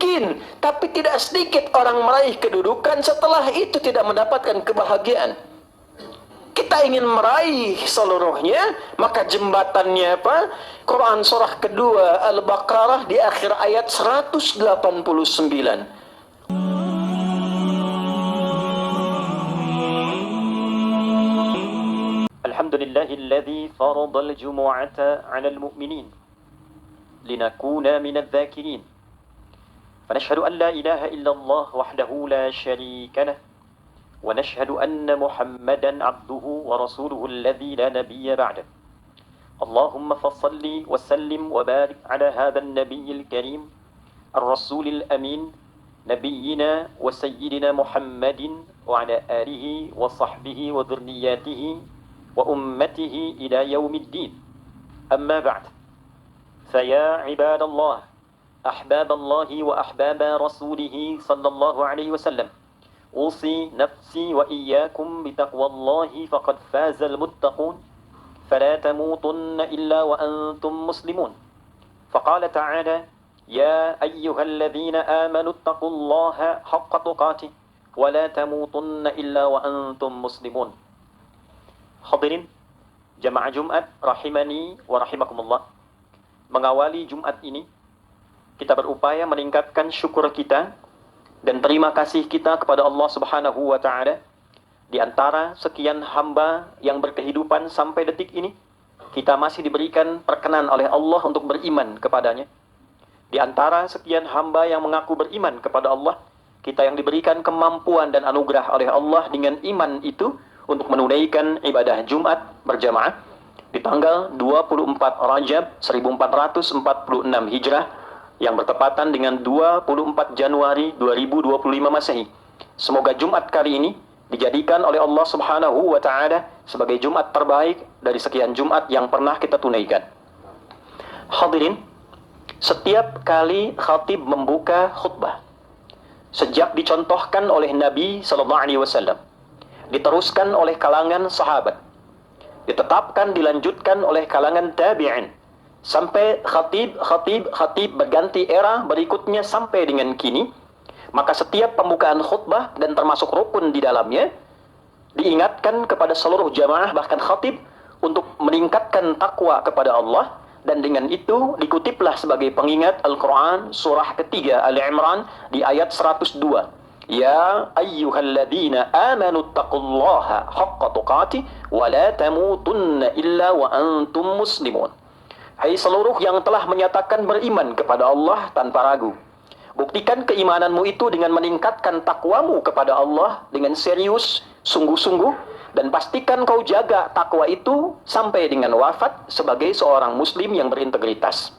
miskin, tapi tidak sedikit orang meraih kedudukan setelah itu tidak mendapatkan kebahagiaan. Kita ingin meraih seluruhnya, maka jembatannya apa? Quran surah kedua Al-Baqarah di akhir ayat 189. Alhamdulillahilladzi faradal jumu'ata 'alal mu'minin linakuna minadh dhakirin. Fanashhadu an la ilaha illallah wahdahu la sharika lah. ونشهد أن محمدا عبده ورسوله الذي لا نبي بعده. اللهم فصل وسلم وبارك على هذا النبي الكريم الرسول الأمين نبينا وسيدنا محمد وعلى آله وصحبه وذرياته وأمته إلى يوم الدين. أما بعد، فيا عباد الله أحباب الله وأحباب رسوله صلى الله عليه وسلم، أوصي نفسي وإياكم بتقوى الله فقد فاز المتقون فلا تموتن إلا وأنتم مسلمون. فقال تعالى: يا أيها الذين آمنوا اتقوا الله حق تقاته ولا تموتن إلا وأنتم مسلمون. Hadirin jamaah Jumat rahimani wa rahimakumullah. Mengawali Jumat ini, kita berupaya meningkatkan syukur kita dan terima kasih kita kepada Allah Subhanahu wa Ta'ala. Di antara sekian hamba yang berkehidupan sampai detik ini, kita masih diberikan perkenan oleh Allah untuk beriman kepadanya. Di antara sekian hamba yang mengaku beriman kepada Allah, kita yang diberikan kemampuan dan anugerah oleh Allah dengan iman itu untuk menunaikan ibadah Jumat berjamaah di tanggal 24 Rajab 1446 Hijrah yang bertepatan dengan 24 Januari 2025 Masehi. Semoga Jumat kali ini dijadikan oleh Allah Subhanahu wa Ta'ala sebagai Jumat terbaik dari sekian Jumat yang pernah kita tunaikan. Hadirin, setiap kali khatib membuka khutbah, sejak dicontohkan oleh Nabi sallallahu alaihi wasallam, diteruskan oleh kalangan sahabat, ditetapkan dilanjutkan oleh kalangan tabi'in, sampai khatib berganti era berikutnya sampai dengan kini, maka setiap pembukaan khutbah dan termasuk rukun di dalamnya diingatkan kepada seluruh jamaah bahkan khatib untuk meningkatkan takwa kepada Allah, dan dengan itu dikutiplah sebagai pengingat Al-Quran surah ketiga Ali Imran di ayat 102. Ya ayyuhalladzina amanu taqullaha haqqa tuqatih wa la tamutunna illa wa antum muslimun. Hai seluruh yang telah menyatakan beriman kepada Allah tanpa ragu, buktikan keimananmu itu dengan meningkatkan takwamu kepada Allah dengan serius, sungguh-sungguh, dan pastikan kau jaga takwa itu sampai dengan wafat sebagai seorang muslim yang berintegritas.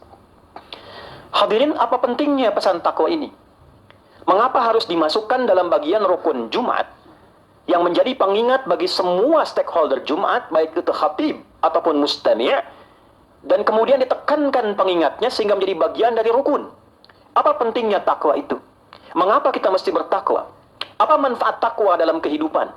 Hadirin, apa pentingnya pesan takwa ini? Mengapa harus dimasukkan dalam bagian rukun Jumat yang menjadi pengingat bagi semua stakeholder Jumat, baik itu khatib ataupun mustami', dan kemudian ditekankan pengingatnya sehingga menjadi bagian dari rukun? Apa pentingnya takwa itu? Mengapa kita mesti bertakwa? Apa manfaat takwa dalam kehidupan?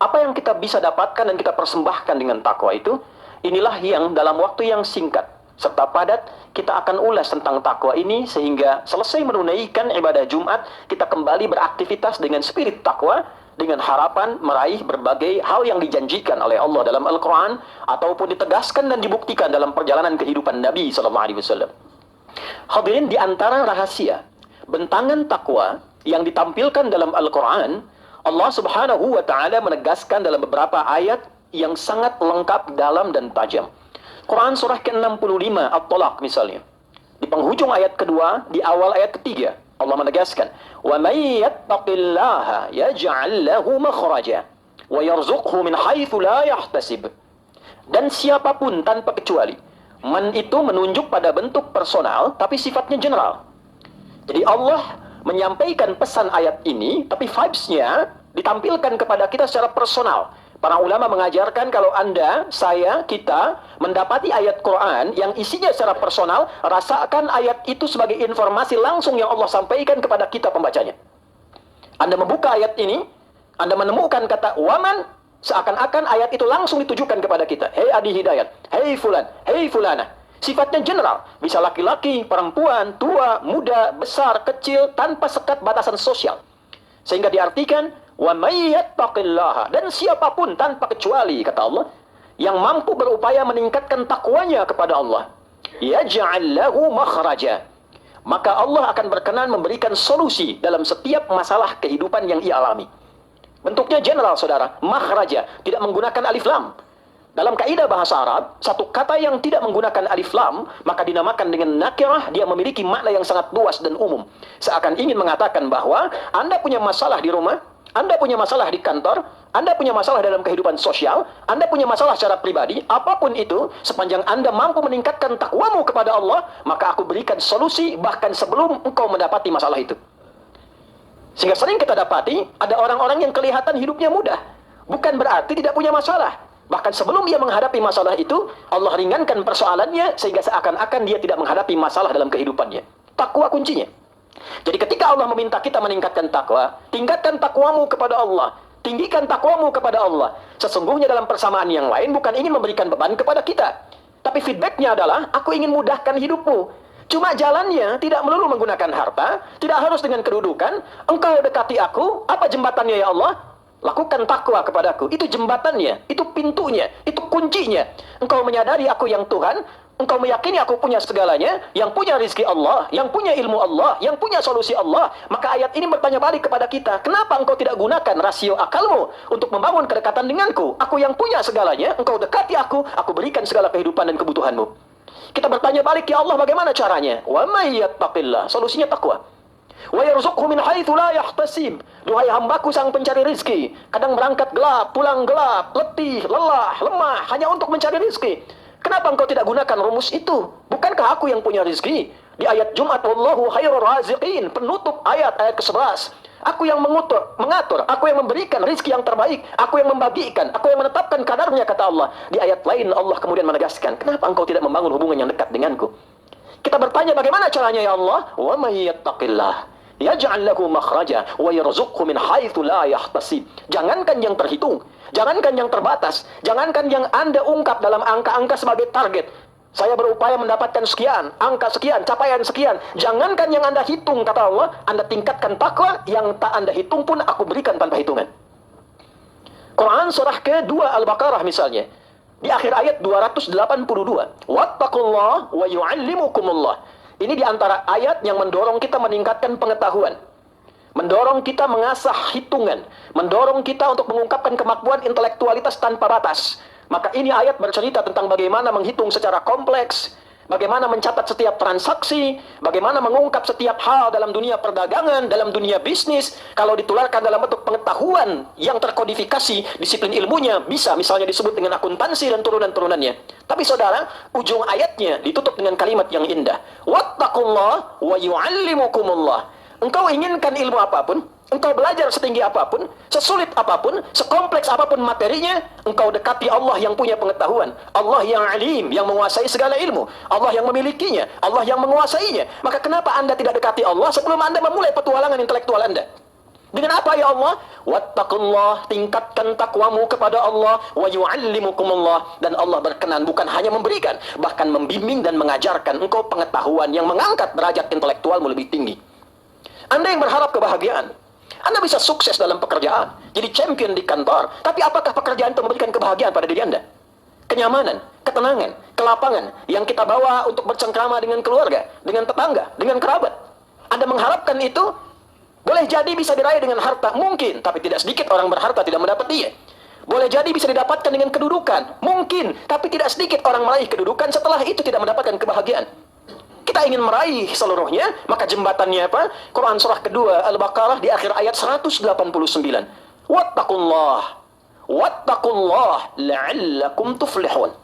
Apa yang kita bisa dapatkan dan kita persembahkan dengan takwa itu? Inilah yang dalam waktu yang singkat serta padat kita akan ulas tentang takwa ini, sehingga selesai menunaikan ibadah Jumat kita kembali beraktivitas dengan spirit takwa, dengan harapan meraih berbagai hal yang dijanjikan oleh Allah dalam Al-Quran ataupun ditegaskan dan dibuktikan dalam perjalanan kehidupan Nabi SAW. Hadirin, di antara rahasia bentangan takwa yang ditampilkan dalam Al-Quran, Allah Subhanahu wa Ta'ala menegaskan dalam beberapa ayat yang sangat lengkap, dalam dan tajam. Quran surah ke-65 At-Talaq misalnya, di penghujung ayat kedua, di awal ayat ketiga, Allah menegaskan, "Wa may yattaqillaha yaj'al lahu makhraja wa yarzuqhu min haitsu la yahtasib." Dan siapapun tanpa kecuali. Man itu menunjuk pada bentuk personal tapi sifatnya general. Jadi Allah menyampaikan pesan ayat ini, tapi vibes-nya ditampilkan kepada kita secara personal. Para ulama mengajarkan kalau Anda, saya, kita mendapati ayat Quran yang isinya secara personal, rasakan ayat itu sebagai informasi langsung yang Allah sampaikan kepada kita pembacanya. Anda membuka ayat ini, Anda menemukan kata waman, seakan-akan ayat itu langsung ditujukan kepada kita. Hei Adi Hidayat, hei Fulan, hei Fulana. Sifatnya general, bisa laki-laki, perempuan, tua, muda, besar, kecil, tanpa sekat batasan sosial. Sehingga diartikan, wa may yattaqillaha, dan siapapun tanpa kecuali, kata Allah, yang mampu berupaya meningkatkan takwanya kepada Allah, yaj'al lahu makhraja, maka Allah akan berkenan memberikan solusi dalam setiap masalah kehidupan yang ia alami. Bentuknya general, saudara, makhraja, tidak menggunakan alif lam. Dalam kaidah bahasa Arab, satu kata yang tidak menggunakan alif lam, maka dinamakan dengan nakirah, dia memiliki makna yang sangat luas dan umum. Seakan ingin mengatakan bahwa Anda punya masalah di rumah, Anda punya masalah di kantor, Anda punya masalah dalam kehidupan sosial, Anda punya masalah secara pribadi, apapun itu, sepanjang Anda mampu meningkatkan takwamu kepada Allah, maka aku berikan solusi bahkan sebelum engkau mendapati masalah itu. Sehingga sering kita dapati, ada orang-orang yang kelihatan hidupnya mudah. Bukan berarti tidak punya masalah. Bahkan sebelum dia menghadapi masalah itu, Allah ringankan persoalannya, sehingga seakan-akan dia tidak menghadapi masalah dalam kehidupannya. Takwa kuncinya. Jadi ketika Allah meminta kita meningkatkan takwa, tingkatkan takwamu kepada Allah. Tinggikan takwamu kepada Allah. Sesungguhnya dalam persamaan yang lain, bukan ingin memberikan beban kepada kita. Tapi feedbacknya adalah, aku ingin mudahkan hidupmu. Cuma jalannya tidak melulu menggunakan harta, tidak harus dengan kedudukan. Engkau dekati aku, apa jembatannya ya Allah? Lakukan takwa kepadaku. Itu jembatannya, itu pintunya, itu kuncinya. Engkau menyadari aku yang Tuhan, engkau meyakini aku punya segalanya, yang punya rizki Allah, yang punya ilmu Allah, yang punya solusi Allah. Maka ayat ini bertanya balik kepada kita, kenapa engkau tidak gunakan rasio akalmu untuk membangun kedekatan denganku? Aku yang punya segalanya, engkau dekati aku berikan segala kehidupan dan kebutuhanmu. Kita bertanya balik, ya Allah bagaimana caranya? Wa may yattaqillah, solusinya takwa. Wa yarzuqhu min haitsu la yahtasib. Duhai hambaku sang pencari rizki, kadang berangkat gelap, pulang gelap, letih, lelah, lemah hanya untuk mencari rizki. Kenapa engkau tidak gunakan rumus itu? Bukankah aku yang punya rizki? Di ayat Jumat, wallahu khairur raziqin, penutup ayat ke-11. Aku yang mengatur, aku yang memberikan rizki yang terbaik, aku yang membagikan, aku yang menetapkan kadarnya, kata Allah. Di ayat lain Allah kemudian menegaskan, kenapa engkau tidak membangun hubungan yang dekat denganku? Kita bertanya bagaimana caranya ya Allah? Wa may yattaqillah yaj'al lahu makhraja wa yarzuqhu min haitsu la yahtasib. Jangankan yang terhitung, jangankan yang terbatas, jangankan yang Anda ungkap dalam angka-angka sebagai target. Saya berupaya mendapatkan sekian, angka sekian, capaian sekian. Jangankan yang Anda hitung, kata Allah, Anda tingkatkan takwa, yang tak Anda hitung pun aku berikan tanpa hitungan. Quran surah ke-2 Al-Baqarah misalnya, di akhir ayat 282, wattaqullah wa yu'allimukumullah. Ini di antara ayat yang mendorong kita meningkatkan pengetahuan, mendorong kita mengasah hitungan, mendorong kita untuk mengungkapkan kemampuan intelektualitas tanpa batas. Maka ini ayat bercerita tentang bagaimana menghitung secara kompleks, bagaimana mencatat setiap transaksi, bagaimana mengungkap setiap hal dalam dunia perdagangan, dalam dunia bisnis. Kalau ditularkan dalam bentuk pengetahuan yang terkodifikasi, disiplin ilmunya bisa misalnya disebut dengan akuntansi dan turunan-turunannya. Tapi saudara, ujung ayatnya ditutup dengan kalimat yang indah. Wattaqullah wa yu'allimukumullah. Engkau inginkan ilmu apapun, engkau belajar setinggi apapun, sesulit apapun, sekompleks apapun materinya, engkau dekati Allah yang punya pengetahuan, Allah yang alim, yang menguasai segala ilmu, Allah yang memilikinya, Allah yang menguasainya. Maka kenapa Anda tidak dekati Allah sebelum Anda memulai petualangan intelektual Anda? Dengan apa ya Allah? Wattaqullah, tingkatkan takwamu kepada Allah, wa yu'allimukumullah, dan Allah berkenan bukan hanya memberikan, bahkan membimbing dan mengajarkan engkau pengetahuan yang mengangkat derajat intelektualmu lebih tinggi. Anda yang berharap kebahagiaan, Anda bisa sukses dalam pekerjaan, jadi champion di kantor, tapi apakah pekerjaan itu memberikan kebahagiaan pada diri Anda? Kenyamanan, ketenangan, kelapangan yang kita bawa untuk bercengkrama dengan keluarga, dengan tetangga, dengan kerabat. Anda mengharapkan itu, boleh jadi bisa diraih dengan harta, mungkin, tapi tidak sedikit orang berharta tidak mendapat dia. Boleh jadi bisa didapatkan dengan kedudukan, mungkin, tapi tidak sedikit orang meraih kedudukan setelah itu tidak mendapatkan kebahagiaan. Kita ingin meraih seluruhnya, maka jembatannya apa? Quran surah kedua Al-Baqarah di akhir ayat 189. Wattaqullah la'allakum tuflihun.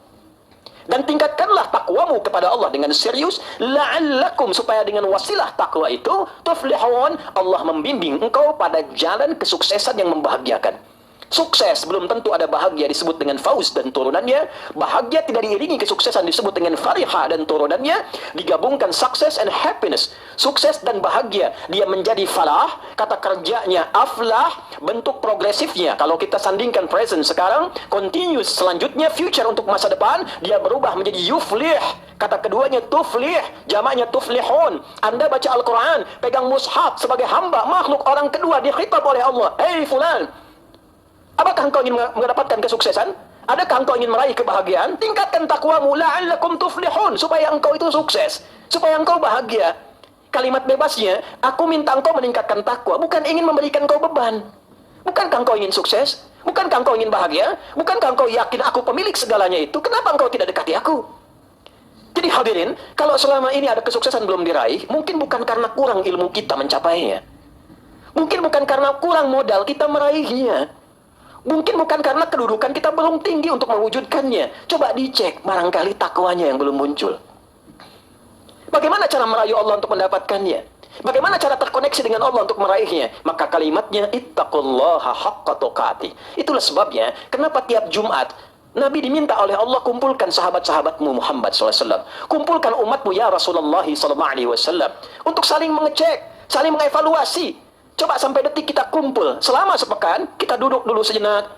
Dan tingkatkanlah takwamu kepada Allah dengan serius, la'allakum, supaya dengan wasilah takwa itu tuflihun, Allah membimbing engkau pada jalan kesuksesan yang membahagiakan. Sukses belum tentu ada bahagia disebut dengan fauz dan turunannya. Bahagia tidak diiringi kesuksesan disebut dengan farihah dan turunannya. Digabungkan sukses and happiness. Sukses dan bahagia. Dia menjadi falah. Kata kerjanya aflah. Bentuk progresifnya. Kalau kita sandingkan present sekarang, continuous selanjutnya future untuk masa depan. Dia berubah menjadi yuflih. Kata keduanya tuflih, jamaknya tuflihun. Anda baca Al-Quran, pegang mushaf sebagai hamba, makhluk orang kedua dikhitab oleh Allah. Hei fulan, apakah engkau ingin mendapatkan kesuksesan? Adakah engkau ingin meraih kebahagiaan? Tingkatkan takwamu, la'allakum tuflihun, supaya engkau itu sukses, supaya engkau bahagia. Kalimat bebasnya, aku minta engkau meningkatkan takwa, bukan ingin memberikan engkau beban. Bukankah engkau ingin sukses? Bukankah engkau ingin bahagia? Bukankah engkau yakin aku pemilik segalanya itu? Kenapa engkau tidak dekati aku? Jadi hadirin, kalau selama ini ada kesuksesan belum diraih, mungkin bukan karena kurang ilmu kita mencapainya. Mungkin bukan karena kurang modal kita meraihnya. Mungkin bukan karena kedudukan kita belum tinggi untuk mewujudkannya. Coba dicek, barangkali takwanya yang belum muncul. Bagaimana cara merayu Allah untuk mendapatkannya? Bagaimana cara terkoneksi dengan Allah untuk meraihnya? Maka kalimatnya, ittaqullaha haqqa tuqatih. Itulah sebabnya, kenapa tiap Jumat, Nabi diminta oleh Allah, kumpulkan sahabat-sahabatmu Muhammad SAW. Kumpulkan umatmu ya Rasulullah SAW. Untuk saling mengecek, saling mengevaluasi. Coba sampai detik kita kumpul. Selama sepekan, kita duduk dulu sejenak.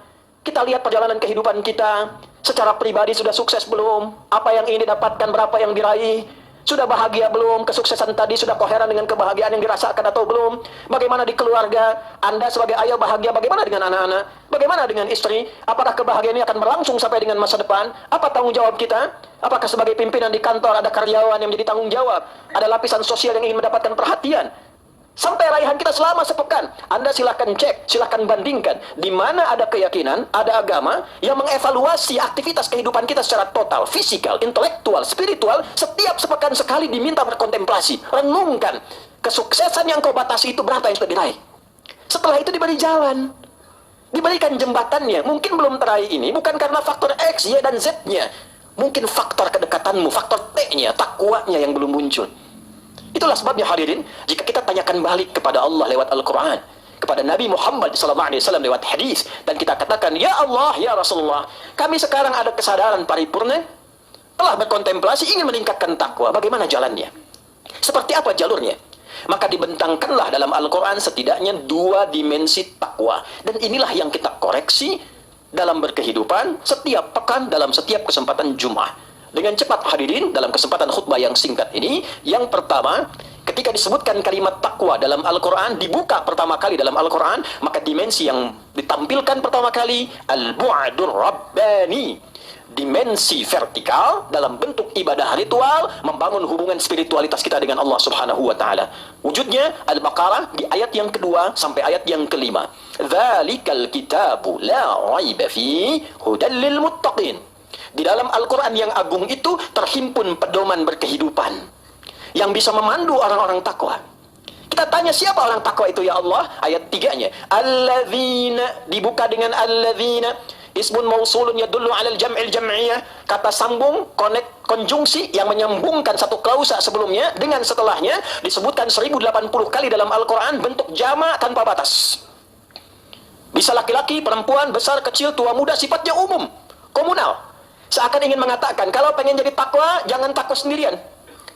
Kita lihat perjalanan kehidupan kita. Secara pribadi sudah sukses belum? Apa yang ingin didapatkan, berapa yang diraih? Sudah bahagia belum? Kesuksesan tadi sudah koheren dengan kebahagiaan yang dirasakan atau belum? Bagaimana di keluarga? Anda sebagai ayah bahagia, bagaimana dengan anak-anak? Bagaimana dengan istri? Apakah kebahagiaan ini akan berlangsung sampai dengan masa depan? Apa tanggung jawab kita? Apakah sebagai pimpinan di kantor ada karyawan yang menjadi tanggung jawab? Ada lapisan sosial yang ingin mendapatkan perhatian? Sampai raihan kita selama sepekan. Anda silakan cek, silakan bandingkan. Di mana ada keyakinan, ada agama yang mengevaluasi aktivitas kehidupan kita secara total, fisikal, intelektual, spiritual. Setiap sepekan sekali diminta berkontemplasi. Renungkan, kesuksesan yang kau batasi itu berapa yang sudah diraih. Setelah itu diberi jalan. Diberikan jembatannya. Mungkin belum teraih ini, bukan karena faktor X, Y, dan Z-nya. Mungkin faktor kedekatanmu, faktor T-nya, takwanya yang belum muncul. Itulah sebabnya hadirin, jika kita tanyakan balik kepada Allah lewat Al-Quran, kepada Nabi Muhammad SAW lewat hadis, dan kita katakan, ya Allah, ya Rasulullah, kami sekarang ada kesadaran paripurna, telah berkontemplasi, ingin meningkatkan takwa, bagaimana jalannya? Seperti apa jalurnya? Maka dibentangkanlah dalam Al-Quran setidaknya 2 dimensi takwa. Dan inilah yang kita koreksi dalam berkehidupan setiap pekan, dalam setiap kesempatan Jumat. Dengan cepat hadirin, dalam kesempatan khutbah yang singkat ini, yang pertama, ketika disebutkan kalimat takwa dalam Al-Quran, dibuka pertama kali dalam Al-Quran, maka dimensi yang ditampilkan pertama kali, al-bu'adur rabbani, dimensi vertikal dalam bentuk ibadah ritual, membangun hubungan spiritualitas kita dengan Allah Subhanahu wa Ta'ala. Wujudnya Al-Baqarah di ayat yang kedua sampai ayat yang kelima. Dzalikal kitabu la raiba fi hudal lil muttaqin. Di dalam Al-Quran yang agung itu terhimpun pedoman berkehidupan yang bisa memandu orang-orang takwa. Kita tanya, siapa orang takwa itu ya Allah? Ayat 3-nya, alladzina, dibuka dengan alladzina, ismun mausulun yadullu alal jam'il jam'iyah, kata sambung, konjungsi yang menyambungkan satu klausa sebelumnya dengan setelahnya, disebutkan 1080 kali dalam Al-Quran, bentuk jama' tanpa batas. Bisa laki-laki, perempuan, besar, kecil, tua, muda, sifatnya umum, komunal. Seakan ingin mengatakan, kalau pengen jadi takwa, jangan takwa sendirian.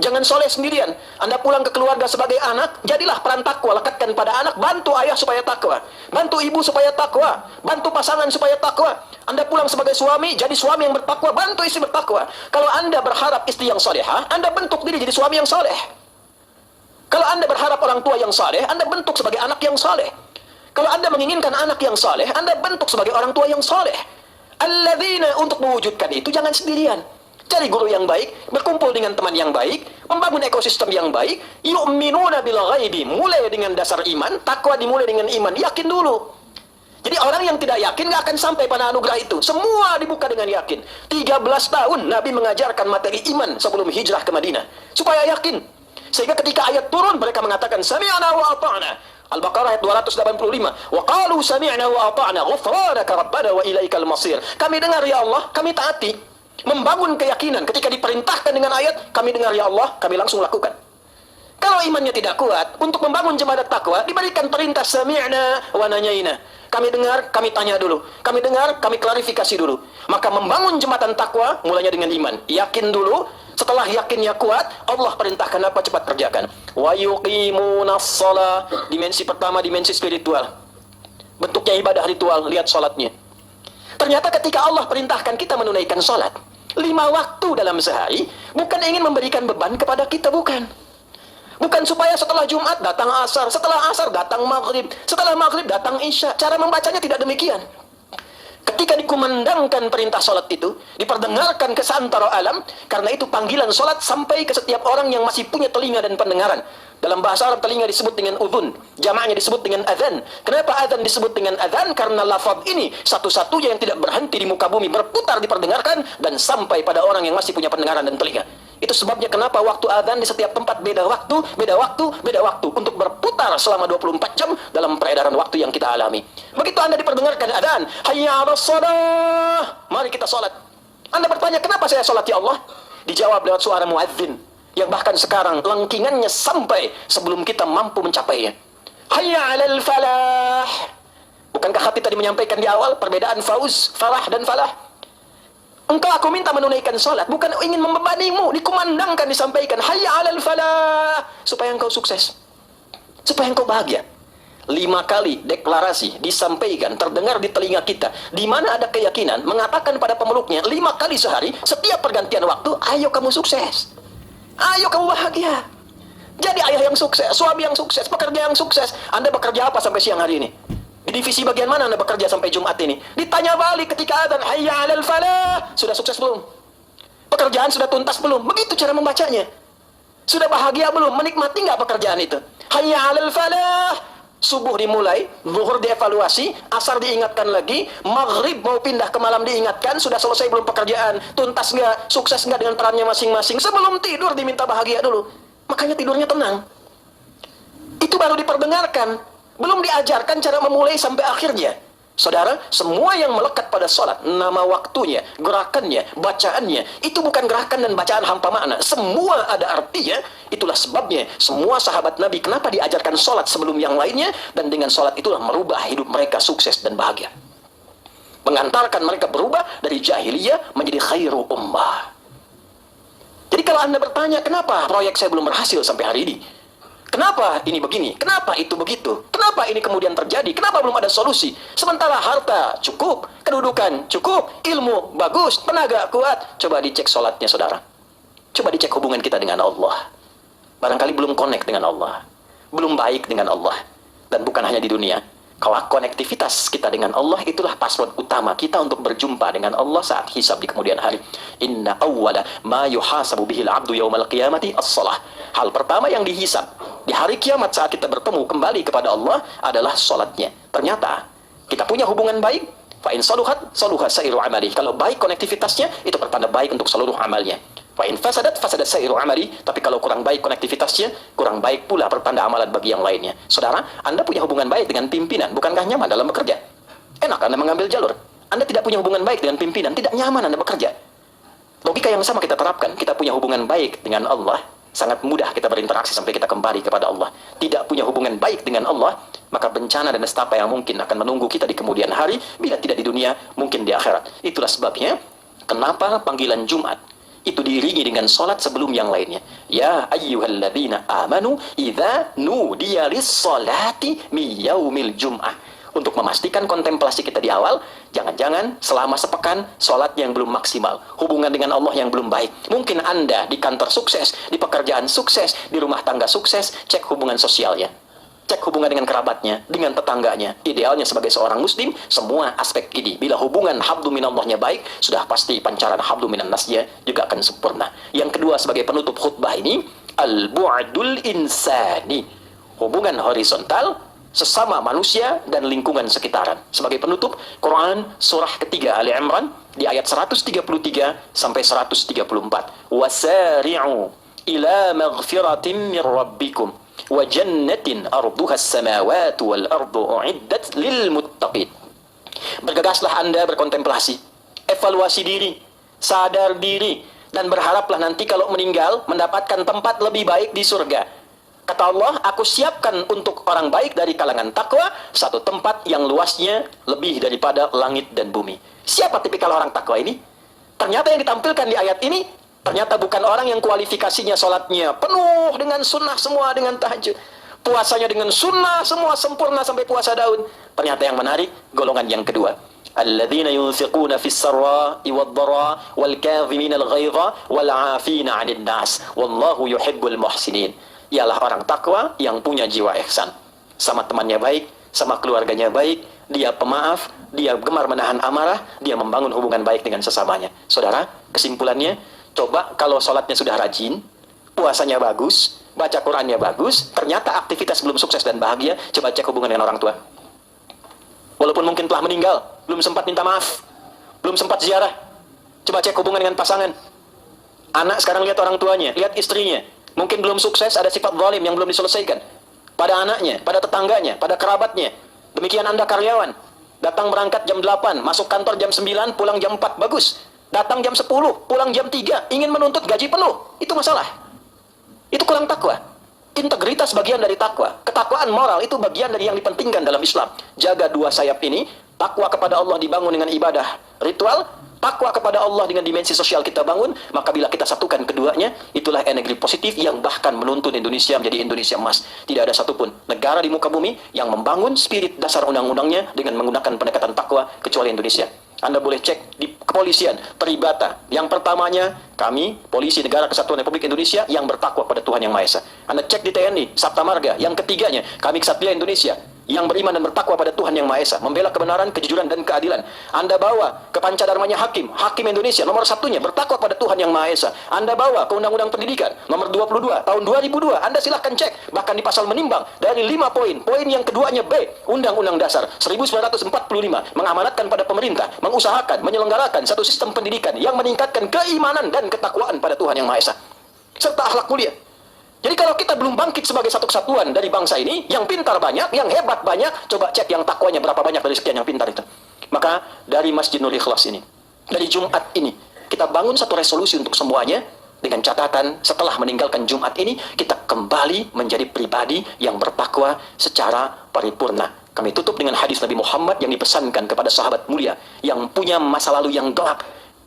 Jangan soleh sendirian. Anda pulang ke keluarga sebagai anak, jadilah peran takwa, lekatkan pada anak, bantu ayah supaya takwa, bantu ibu supaya takwa, bantu pasangan supaya takwa. Anda pulang sebagai suami, jadi suami yang bertakwa, bantu istri bertakwa. Kalau Anda berharap istri yang solehah, Anda bentuk diri jadi suami yang soleh. Kalau Anda berharap orang tua yang soleh, Anda bentuk sebagai anak yang soleh. Kalau Anda menginginkan anak yang soleh, Anda bentuk sebagai orang tua yang soleh. Alladzina, untuk mewujudkan itu jangan sendirian. Cari guru yang baik, berkumpul dengan teman yang baik, membangun ekosistem yang baik. Yu'minuna bil ghaibi, mulai dengan dasar iman. Takwa dimulai dengan iman, yakin dulu. Jadi orang yang tidak yakin gak akan sampai pada anugerah itu. Semua dibuka dengan yakin. 13 tahun Nabi mengajarkan materi iman sebelum hijrah ke Madinah, supaya yakin. Sehingga ketika ayat turun, mereka mengatakan sami'na wa ata'na. Al-Baqarah ayat 285. Wa qalu sami'na wa ata'na ghufranaka rabbana wa ilaikal masir. Kami dengar ya Allah, kami taati. Membangun keyakinan ketika diperintahkan dengan ayat, kami dengar ya Allah, kami langsung lakukan. Kalau imannya tidak kuat, untuk membangun jembatan takwa diberikan perintah sami'na wa nanyaina. Kami dengar, kami tanya dulu. Kami dengar, kami klarifikasi dulu. Maka membangun jembatan takwa mulanya dengan iman. Yakin dulu, setelah yakinnya kuat, Allah perintahkan apa cepat kerjakan. Wa yuqimunas shalah. Dimensi pertama, dimensi spiritual. Bentuknya ibadah ritual, lihat salatnya. Ternyata ketika Allah perintahkan kita menunaikan salat 5 waktu dalam sehari, bukan ingin memberikan beban kepada kita, bukan. Bukan supaya setelah Jumat datang asar, setelah asar datang maghrib, setelah maghrib datang isya. Cara membacanya tidak demikian. Ketika dikumandangkan perintah salat itu, diperdengarkan ke seantero alam, karena itu panggilan salat sampai ke setiap orang yang masih punya telinga dan pendengaran. Dalam bahasa Arab telinga disebut dengan udhun, jamaknya disebut dengan adzan. Kenapa adzan disebut dengan adzan? Karena lafaz ini satu-satunya yang tidak berhenti di muka bumi, berputar diperdengarkan dan sampai pada orang yang masih punya pendengaran dan telinga. Itu sebabnya kenapa waktu adzan di setiap tempat beda waktu, beda waktu, beda waktu untuk berputar selama 24 jam dalam peredaran waktu yang kita alami. Begitu Anda diperdengarkan adzan, hayya 'alas shalah, mari kita salat. Anda bertanya, kenapa saya salat ya Allah? Dijawab lewat suara muadzin, yang bahkan sekarang lengkingannya sampai sebelum kita mampu mencapainya. Hayya 'alal falah. Bukankah hati tadi menyampaikan di awal perbedaan fauz, farah dan falah? Engkau aku minta menunaikan salat, bukan ingin membebanimu, dikumandangkan, disampaikan hayya 'alal falah, supaya engkau sukses, supaya engkau bahagia. 5 kali deklarasi disampaikan, terdengar di telinga kita, di mana ada keyakinan mengatakan pada pemeluknya 5 kali sehari, setiap pergantian waktu, ayo kamu sukses, ayo kamu bahagia. Jadi ayah yang sukses, suami yang sukses, pekerja yang sukses. Anda bekerja apa sampai siang hari ini? Di divisi bagian mana Anda bekerja sampai Jumat ini? Ditanya balik ketika adzan, hayya 'alal falah, sudah sukses belum? Pekerjaan sudah tuntas belum? Begitu cara membacanya. Sudah bahagia belum? Menikmati nggak pekerjaan itu? Hayya 'alal falah. Subuh dimulai, zuhur dievaluasi, asar diingatkan lagi, maghrib mau pindah ke malam diingatkan, sudah selesai belum pekerjaan, tuntas nggak, sukses nggak dengan perannya masing-masing. Sebelum tidur diminta bahagia dulu. Makanya tidurnya tenang. Itu baru diperdengarkan. Belum diajarkan cara memulai sampai akhirnya. Saudara, semua yang melekat pada salat, nama waktunya, gerakannya, bacaannya, itu bukan gerakan dan bacaan hampa makna. Semua ada artinya. Itulah sebabnya semua sahabat Nabi kenapa diajarkan salat sebelum yang lainnya, dan dengan salat itulah merubah hidup mereka sukses dan bahagia. Mengantarkan mereka berubah dari jahiliyah menjadi khairu ummah. Jadi kalau Anda bertanya, kenapa proyek saya belum berhasil sampai hari ini? Kenapa ini begini? Kenapa itu begitu? Kenapa ini kemudian terjadi? Kenapa belum ada solusi? Sementara harta cukup, kedudukan cukup, ilmu bagus, tenaga kuat. Coba dicek sholatnya saudara. Coba dicek hubungan kita dengan Allah. Barangkali belum connect dengan Allah. Belum baik dengan Allah. Dan bukan hanya di dunia. Kalau konektivitas kita dengan Allah, itulah password utama kita untuk berjumpa dengan Allah saat hisab di kemudian hari. Inna awwala ma yuhasabu bihil abdu yawmal qiyamati as-salah. Hal pertama yang dihisab di hari kiamat saat kita bertemu kembali kepada Allah adalah salatnya. Ternyata kita punya hubungan baik, fa in saluhat saluha sairu amali. Kalau baik konektivitasnya, itu pertanda baik untuk seluruh amalnya. Fa in fasadat fasadat sairu amali. Tapi kalau kurang baik konektivitasnya, kurang baik pula pertanda amalan bagi yang lainnya. Saudara, Anda punya hubungan baik dengan pimpinan, bukankah nyaman dalam bekerja? Enak Anda mengambil jalur. Anda tidak punya hubungan baik dengan pimpinan, tidak nyaman Anda bekerja. Logika yang sama kita terapkan. Kita punya hubungan baik dengan Allah, sangat mudah kita berinteraksi sampai kita kembali kepada Allah. Tidak punya hubungan baik dengan Allah, maka bencana dan nestapa yang mungkin akan menunggu kita di kemudian hari, bila tidak di dunia, mungkin di akhirat. Itulah sebabnya, kenapa panggilan Jumat itu diiringi dengan salat sebelum yang lainnya. Ya ayyuhalladzina amanu idza nudiya lis-salati min yaumil jum'ah. Untuk memastikan kontemplasi kita di awal, jangan-jangan selama sepekan salatnya yang belum maksimal, hubungan dengan Allah yang belum baik. Mungkin Anda di kantor sukses, di pekerjaan sukses, di rumah tangga sukses, cek hubungan sosialnya. Cek hubungan dengan kerabatnya, dengan tetangganya. Idealnya sebagai seorang muslim, semua aspek ini. Bila hubungan hablu minallahnya baik, sudah pasti pancaran hablu minan nasnya juga akan sempurna. Yang kedua sebagai penutup khutbah ini, al-bu'dul insani. Hubungan horizontal sesama manusia dan lingkungan sekitaran. Sebagai penutup, Quran surah ketiga Ali Imran di ayat 133 sampai 134. Wasari'u ila maghfiratin min rabbikum wa jannatin arduha as-samawati wal ardu u'iddat lil muttaqin. Bergegaslah Anda berkontemplasi, evaluasi diri, sadar diri, dan berharaplah nanti kalau meninggal mendapatkan tempat lebih baik di surga. Kata Allah, aku siapkan untuk orang baik dari kalangan takwa satu tempat yang luasnya lebih daripada langit dan bumi. Siapa tipikal orang takwa ini? Ternyata yang ditampilkan di ayat ini, ternyata bukan orang yang kualifikasinya sholatnya penuh dengan sunnah semua, dengan tahajud. Puasanya dengan sunnah semua sempurna sampai puasa daun. Ternyata yang menarik, golongan yang kedua. Alladzina yunfiquna fis sarra'i wad-dharra wal kadhimina al-ghaidha wal 'afina 'anil nas wallahu yuhibbul muhsinin. Ialah orang takwa yang punya jiwa ihsan. Sama temannya baik, sama keluarganya baik, dia pemaaf, dia gemar menahan amarah, dia membangun hubungan baik dengan sesamanya. Saudara, kesimpulannya, coba kalau sholatnya sudah rajin, puasanya bagus, baca Qurannya bagus, ternyata aktivitas belum sukses dan bahagia, coba cek hubungan dengan orang tua. Walaupun mungkin telah meninggal, belum sempat minta maaf, belum sempat ziarah, coba cek hubungan dengan pasangan. Anak sekarang lihat orang tuanya, lihat istrinya, mungkin belum sukses, ada sifat zalim yang belum diselesaikan pada anaknya, pada tetangganya, pada kerabatnya. Demikian Anda karyawan, datang berangkat jam 8, masuk kantor jam 9, pulang jam 4, bagus. Datang jam 10, pulang jam 3, ingin menuntut gaji penuh, itu masalah. Itu kurang takwa. Integritas bagian dari takwa. Ketakwaan moral itu bagian dari yang dipentingkan dalam Islam. Jaga dua sayap ini. Takwa kepada Allah dibangun dengan ibadah ritual. Takwa kepada Allah dengan dimensi sosial kita bangun. Maka bila kita satukan keduanya, itulah energi positif yang bahkan menuntun Indonesia menjadi Indonesia emas. Tidak ada satupun negara di muka bumi yang membangun spirit dasar undang-undangnya dengan menggunakan pendekatan takwa kecuali Indonesia. Anda boleh cek di kepolisian, Peribata. Yang pertamanya, kami, Polisi Negara Kesatuan Republik Indonesia, yang bertakwa pada Tuhan Yang Maha Esa. Anda cek di TNI, Sabta Marga. Yang ketiganya, kami Ksatria Indonesia, yang beriman dan bertakwa pada Tuhan Yang Maha Esa, membela kebenaran, kejujuran, dan keadilan. Anda bawa ke pancadarmanya Hakim Indonesia, nomor satunya, bertakwa pada Tuhan Yang Maha Esa. Anda bawa ke Undang-Undang Pendidikan, nomor 22, tahun 2002. Anda silahkan cek, bahkan di pasal menimbang, dari 5 poin. Poin yang keduanya B, Undang-Undang Dasar 1945, mengamanatkan pada pemerintah, mengusahakan, menyelenggarakan satu sistem pendidikan yang meningkatkan keimanan dan ketakwaan pada Tuhan Yang Maha Esa, serta akhlak mulia. Jadi kalau kita belum bangkit sebagai satu kesatuan dari bangsa ini, yang pintar banyak, yang hebat banyak, coba cek yang takwanya berapa banyak dari sekian yang pintar itu. Maka dari Masjid Nur Ikhlas ini, dari Jumat ini, kita bangun satu resolusi untuk semuanya, dengan catatan setelah meninggalkan Jumat ini, kita kembali menjadi pribadi yang bertakwa secara paripurna. Kami tutup dengan hadis Nabi Muhammad yang dipesankan kepada sahabat mulia, yang punya masa lalu yang gelap,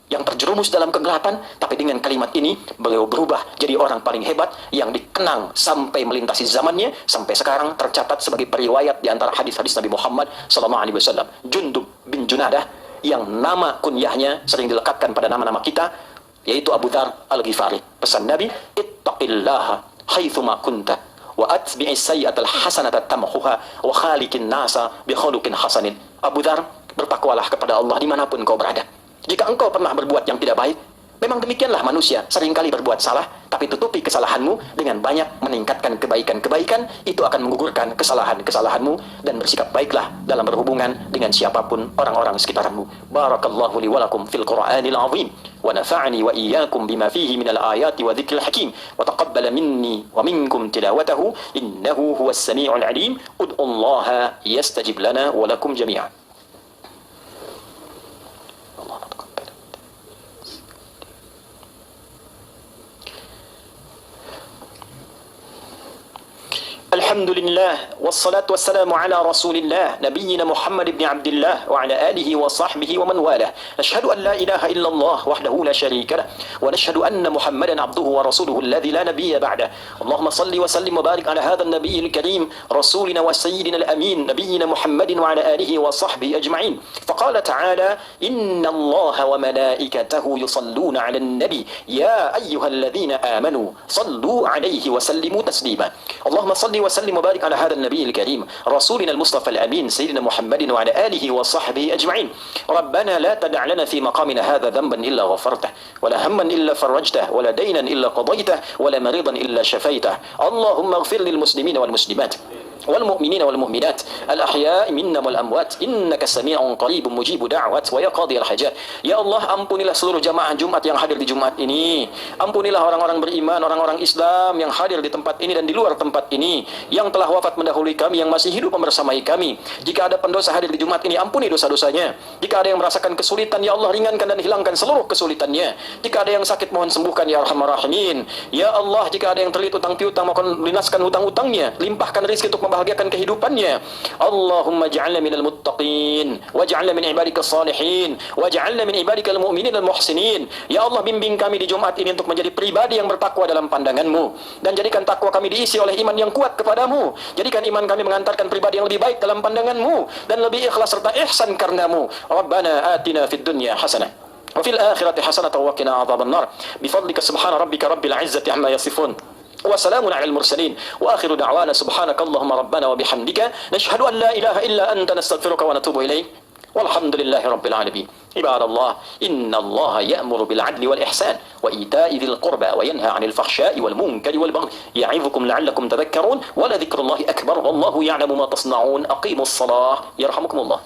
yang terjerumus dalam kegelapan, tapi dengan kalimat ini beliau berubah jadi orang paling hebat yang dikenang sampai melintasi zamannya, sampai sekarang tercatat sebagai periwayat di antara hadis-hadis Nabi Muhammad SAW. Jundub bin Junadah, yang nama kunyahnya sering dilekatkan pada nama-nama kita, yaitu Abu Dzar Al-Ghifari. Pesan Nabi, ittaqillaha haitsuma kunta wa atbi'is sayyi'atal hasanata tamhuha wa khaliqin nasa bi khuluqin hasanin. Abu Dzar, bertakwalah kepada Allah dimanapun kau berada. Jika engkau pernah berbuat yang tidak baik, memang demikianlah manusia, seringkali berbuat salah, tapi tutupi kesalahanmu dengan banyak meningkatkan kebaikan-kebaikan, itu akan menggugurkan kesalahan-kesalahanmu, dan bersikap baiklah dalam berhubungan dengan siapapun orang-orang sekitarmu. Barakallahu li walakum fil Qur'anil azim, wa nafa'ani wa iyyakum bima fihi minal ayati wa dzikril hakim, wa taqabbala minni wa minkum tilawatahu, innahu huwas sami'ul alim. Ud'ullaha yastajib lana wa lakum jami'an. Alhamdulillah, wassalatu wassalamu ala rasulillah, nabiyyina Muhammad ibn Abdillah, wa ala alihi wa sahbihi wa man walah. Nashhadu an la ilaha illallah wahdahu la sharika lah, wa nashhadu anna Muhammadan abduhu wa rasuluhu alladhi la nabiyya ba'dah. Allahumma salli wa sallim wa barik ala hadha an-nabiyyil karim, rasulina wa sayyidina al-amin, nabiyyina Muhammadin wa ala alihi wa sahbihi ajma'in. Faqala ta'ala, inna allaha wa malaikatahu yusalluna ala an-nabi, ya ayyuhalladhina amanu, sallu alayhi wa sallimu taslima. Allahumma salli وسلم وبارك على هذا النبي الكريم رسولنا المصطفى الأمين سيدنا محمد وعلى آله وصحبه أجمعين. ربنا لا تدع لنا في مقامنا هذا ذنبا إلا غفرته ولا هما إلا فرجته ولا دينا إلا قضيته ولا مريضا إلا شفيته. اللهم اغفر للمسلمين والمسلمات والمؤمنين والمؤمنات الأحياء منا والأموات إنك سميع قريب مجيب دعوات ويا قاضي الحاجات. Ya Allah, ampunilah seluruh jamaah Jumat yang hadir di Jumat ini. Ampunilah orang-orang beriman, orang-orang Islam yang hadir di tempat ini dan di luar tempat ini, yang telah wafat mendahului kami, yang masih hidup membersamai kami. Jika ada pendosa hadir di Jumat ini, ampuni dosa-dosanya. Jika ada yang merasakan kesulitan, ya Allah, ringankan dan hilangkan seluruh kesulitannya. Jika ada yang sakit, mohon sembuhkan ya Arhamar Rahimin. Ya Allah, jika ada yang terlilit utang piutang, mohon lunaskan hutang-hutangnya, limpahkan rezeki untuk membahagiakan kehidupannya. Allahumma ja'alna minal muttaqin waj'alna min ibadikal salihin waj'alna min ibadikal mu'minin al muhsinin. Ya Allah, bimbing kami di Jumat ini untuk menjadi pribadi yang bertakwa dalam pandangan-Mu, dan jadikan takwa kami diisi oleh iman yang kuat kepadamu. Jadikan iman kami mengantarkan pribadi yang lebih baik dalam pandangan-Mu dan lebih ikhlas serta ihsan karenamu. Rabbana atina fid dunya hasanah wa fil akhirati hasanah wa qina adzabannar. Bifadlika subhana rabbika rabbil izzati amma yasifun. وسلام على المرسلين وآخر دعوانا سبحانك اللهم ربنا وبحمدك نشهد أن لا إله إلا أنت نستغفرك ونتوب إليك والحمد لله رب العالمين. عباد الله، إن الله يأمر بالعدل والإحسان وإيتاء ذي القربى وينهى عن الفحشاء والمنكر والبغي يعظكم لعلكم تذكرون ولذكر الله أكبر والله يعلم ما تصنعون. أقيموا الصلاة يرحمكم الله.